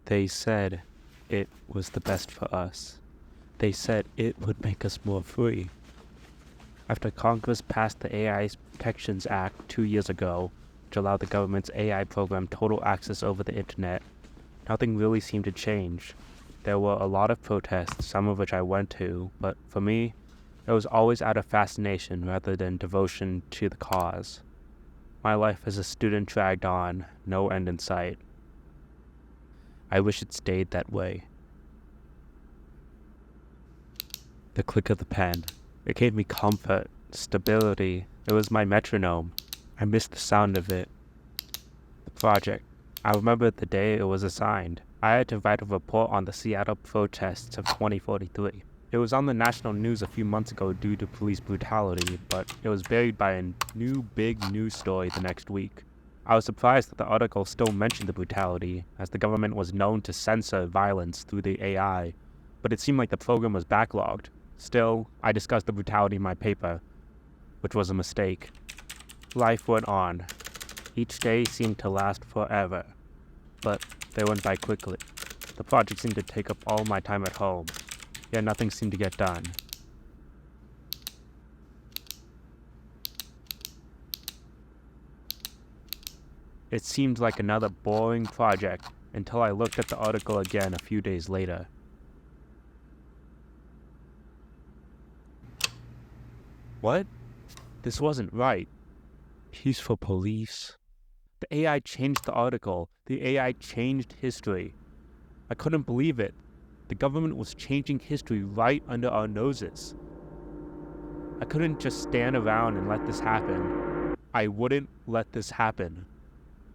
They said it was the best for us. They said it would make us more free. After Congress passed the AI Protections Act 2 years ago, which allowed the government's AI program total access over the internet, nothing really seemed to change. There were a lot of protests, some of which I went to, but for me, it was always out of fascination rather than devotion to the cause. My life as a student dragged on, no end in sight. I wish it stayed that way. The click of the pen. It gave me comfort, stability. It was my metronome. I missed the sound of it. The project. I remember the day it was assigned. I had to write a report on the Seattle protests of 2043. It was on the national news a few months ago due to police brutality, but it was buried by a new big news story the next week. I was surprised that the article still mentioned the brutality, as the government was known to censor violence through the AI, but it seemed like the program was backlogged. Still, I discussed the brutality in my paper, which was a mistake. Life went on. Each day seemed to last forever, but they went by quickly. The project seemed to take up all my time at home, yet nothing seemed to get done. It seemed like another boring project until I looked at the article again a few days later. What? This wasn't right. Peaceful police. The AI changed the article. The AI changed history. I couldn't believe it. The government was changing history right under our noses. I couldn't just stand around and let this happen. I wouldn't let this happen.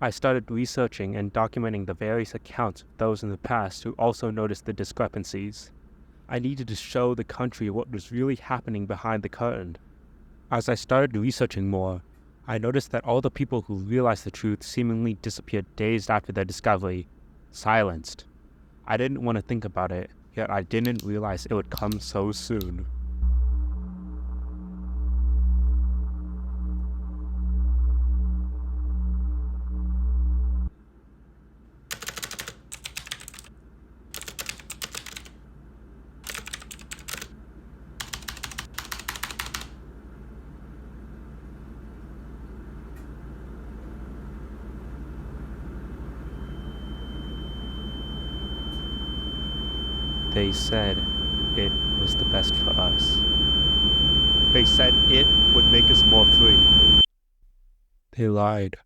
I started researching and documenting the various accounts of those in the past who also noticed the discrepancies. I needed to show the country what was really happening behind the curtain. As I started researching more, I noticed that all the people who realized the truth seemingly disappeared days after their discovery, silenced. I didn't want to think about it, yet I didn't realize it would come so soon. They said it was the best for us. They said it would make us more free. They lied.